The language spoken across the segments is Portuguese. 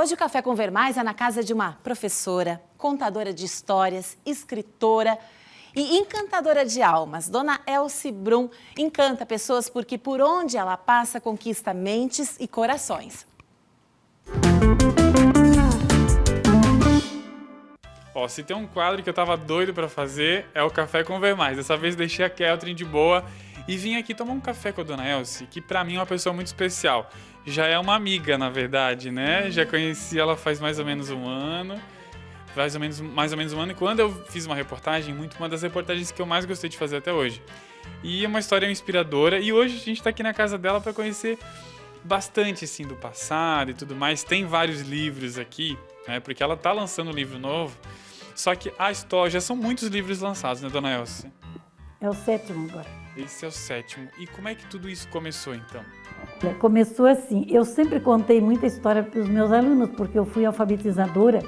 Hoje o Café com Ver Mais é na casa de uma professora, contadora de histórias, escritora e encantadora de almas. Dona Elci Brum encanta pessoas porque por onde ela passa conquista mentes e corações. Ó, se tem um quadro que eu tava doido pra fazer, é o Café com Ver Mais. Dessa vez deixei a Keltrin de boa e vim aqui tomar um café com a Dona Elci, que pra mim é uma pessoa muito especial. Já é uma amiga, na verdade, né? Já conheci ela faz mais ou menos um ano. Mais ou menos um ano, e quando eu fiz uma reportagem, uma das reportagens que eu mais gostei de fazer até hoje. E é uma história inspiradora, e hoje a gente tá aqui na casa dela pra conhecer bastante, assim, do passado e tudo mais. Tem vários livros aqui, né? Porque ela tá lançando um livro novo. Só que a história, já são muitos livros lançados, né, Dona Elci? É o 7º agora. Esse é o 7º. E como é que tudo isso começou, então? Começou assim, eu sempre contei muita história para os meus alunos, porque eu fui alfabetizadora.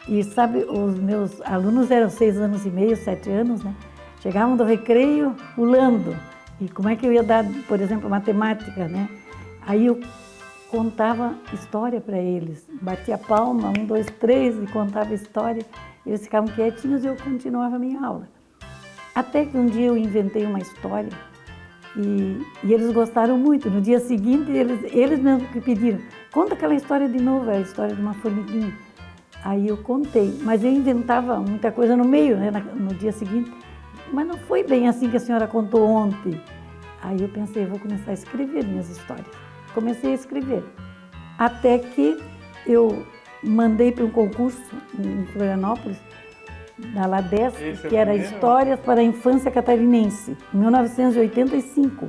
E sabe, os meus alunos eram 6 anos e meio, 7 anos, né? Chegavam do recreio pulando. E como é que eu ia dar, por exemplo, matemática, né? Aí eu contava história para eles. Batia palma, 1, 2, 3, e contava história. Eles ficavam quietinhos e eu continuava a minha aula. Até que um dia eu inventei uma história e eles gostaram muito. No dia seguinte, eles mesmos que pediram, conta aquela história de novo, é a história de uma formiguinha. Aí eu contei, mas eu inventava muita coisa no meio, né, no dia seguinte. Mas não foi bem assim que a senhora contou ontem. Aí eu pensei, vou começar a escrever minhas histórias. Comecei a escrever. Até que eu mandei para um concurso em Florianópolis, da LADESC, que era Histórias para a Infância Catarinense, em 1985.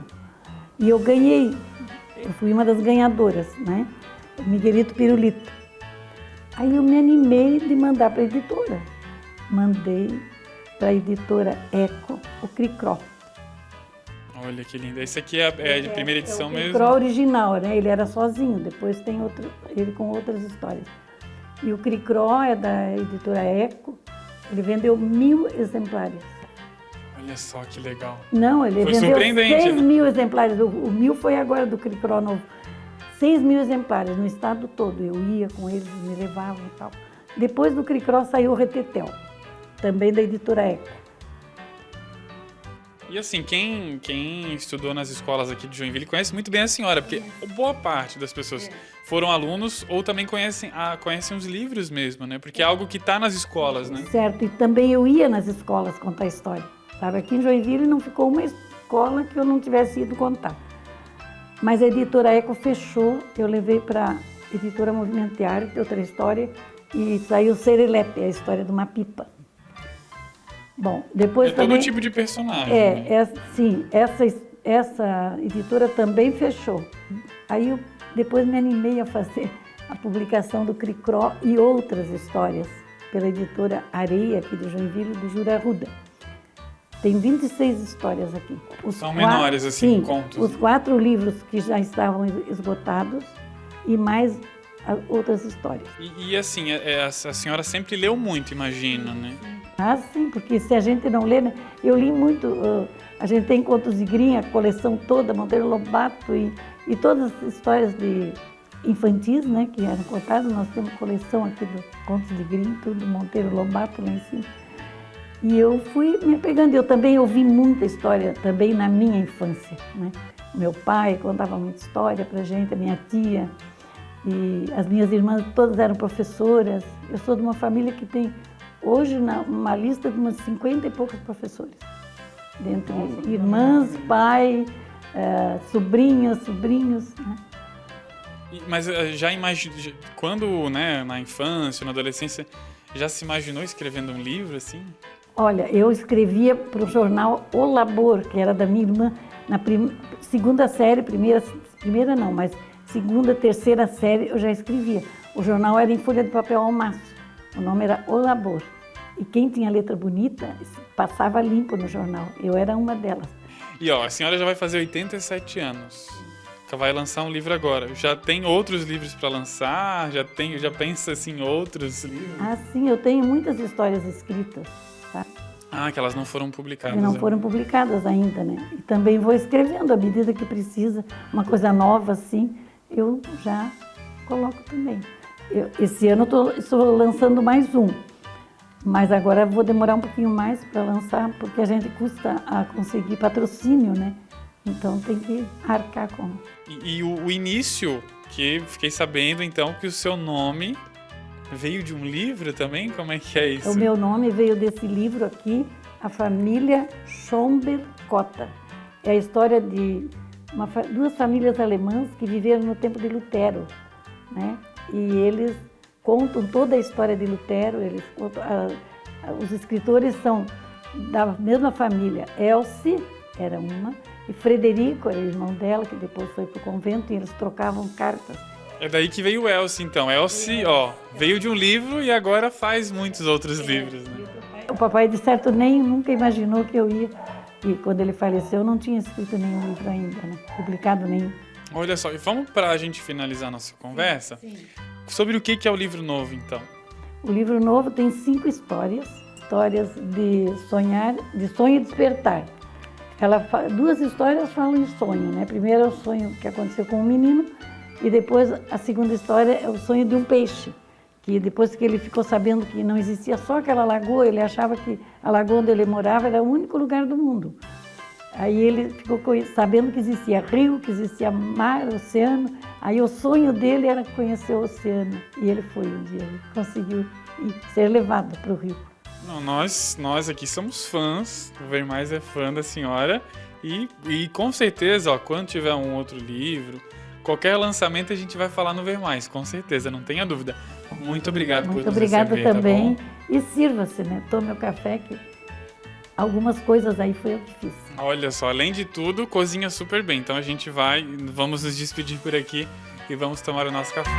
E eu ganhei, eu fui uma das ganhadoras, né? Miguelito Pirulito. Aí eu me animei de mandar para a editora. Mandei para a editora Eco, o Cricró. Olha que lindo. Esse aqui é de primeira edição mesmo? O Cricró original, né? Ele era sozinho, depois tem ele com outras histórias. E o Cricró é da editora Eco. Ele vendeu 1.000 exemplares. Olha só que legal. Não, ele foi vendeu surpreendente, 6.000 exemplares. O 1.000 foi agora do Cricró novo. 6.000 exemplares no estado todo. Eu ia com eles, me levavam e tal. Depois do Cricró saiu o Retetel, também da editora Eco. E assim, quem estudou nas escolas aqui de Joinville conhece muito bem a senhora, porque boa parte das pessoas foram alunos ou também conhecem os livros mesmo, né? Porque é algo que está nas escolas, né? Certo, e também eu ia nas escolas contar história. Sabe? Aqui em Joinville não ficou uma escola que eu não tivesse ido contar. Mas a editora Eco fechou, eu levei para a editora Movimentar, que é outra história, e saiu Serelepe, a história de uma pipa. Bom, depois também... todo tipo de personagem. Sim, essa editora também fechou. Aí eu depois me animei a fazer a publicação do Cricró e outras histórias pela editora Areia, aqui de Joinville, do Júlio Arruda. Tem 26 histórias aqui. São menores, assim, sim, contos. Os 4 livros que já estavam esgotados e mais outras histórias. E assim, a senhora sempre leu muito, imagino, né? Ah, sim, porque se a gente não lê, né? Eu li muito, a gente tem Contos de Grinha, a coleção toda, Monteiro Lobato e todas as histórias de infantis, né, que eram contadas. Nós temos coleção aqui do Contos de Grinha, tudo Monteiro Lobato lá em cima. E eu fui me apegando. Eu também ouvi muita história também na minha infância, né? Meu pai contava muita história pra gente, a minha tia, e as minhas irmãs todas eram professoras. Eu sou de uma família que tem hoje uma lista de umas 50 e poucos professores. Dentre irmãs, pai, sobrinhos, né? Mas já imagino, quando, né, na infância, na adolescência, já se imaginou escrevendo um livro, assim? Olha, eu escrevia para o jornal O Labor, que era da minha irmã, na segunda série, primeira não, mas segunda, terceira série eu já escrevia. O jornal era em folha de papel ao maço, o nome era O Labor. E quem tinha letra bonita passava limpo no jornal, eu era uma delas. E ó, a senhora já vai fazer 87 anos, vai lançar um livro agora. Já tem outros livros para lançar? Já pensa assim em outros livros? Ah, sim, eu tenho muitas histórias escritas. Tá? Ah, que elas não foram publicadas. Que não foram publicadas ainda, né? E também vou escrevendo à medida que precisa, uma coisa nova assim, eu já coloco também. Esse ano estou lançando mais um, mas agora vou demorar um pouquinho mais para lançar, porque a gente custa a conseguir patrocínio, né? Então tem que arcar com... E o início, que fiquei sabendo então que o seu nome veio de um livro também? Como é que é isso? O meu nome veio desse livro aqui, A Família Schomberg-Cotta. É a história de duas famílias alemãs que viveram no tempo de Lutero, né? E eles contam toda a história de Lutero, eles contam, os escritores são da mesma família. Elsie era uma, e Frederico era o irmão dela, que depois foi para o convento, e eles trocavam cartas. É daí que veio o Elsie, então. Elsie, veio de um livro e agora faz muitos outros livros, né? O papai, de certo, nunca imaginou que eu ia. E quando ele faleceu, não tinha escrito nenhum livro ainda, né? Publicado nenhum. Olha só, e vamos para a gente finalizar nossa conversa? Sim. Sobre o que é o livro novo, então? O livro novo tem 5 histórias. Histórias de sonho e despertar. 2 histórias falam de sonho, né? Primeiro é o sonho que aconteceu com um menino, e depois a segunda história é o sonho de um peixe, que depois que ele ficou sabendo que não existia só aquela lagoa, ele achava que a lagoa onde ele morava era o único lugar do mundo. Aí ele ficou sabendo que existia rio, que existia mar, oceano. Aí o sonho dele era conhecer o oceano. E ele foi um dia, ele conseguiu ser levado para o rio. Não, nós aqui somos fãs, o Ver Mais é fã da senhora. E com certeza, quando tiver um outro livro, qualquer lançamento a gente vai falar no Ver Mais, com certeza, não tenha dúvida. Muito obrigado por nos receber. Muito obrigada também. Tá, e sirva-se, né? Tome o café, que algumas coisas aí foi eu que fiz. Olha só, além de tudo, cozinha super bem. Então a gente vamos nos despedir por aqui e vamos tomar o nosso café.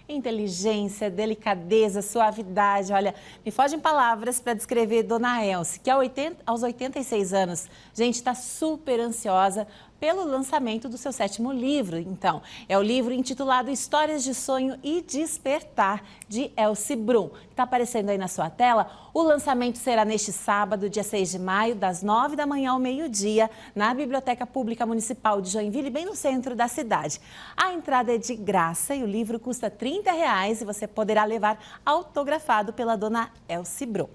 Inteligência, delicadeza, suavidade. Olha, me fogem palavras para descrever Dona Elsie, que aos 86 anos, gente, está super ansiosa pelo lançamento do seu 7º livro. Então, é o livro intitulado Histórias de Sonho e Despertar, de Elsie Brum, que está aparecendo aí na sua tela. O lançamento será neste sábado, dia 6 de maio, das 9 da manhã ao meio-dia, na Biblioteca Pública Municipal de Joinville, bem no centro da cidade. A entrada é de graça e o livro custa R$ 30 e você poderá levar autografado pela Dona Elsie Brum.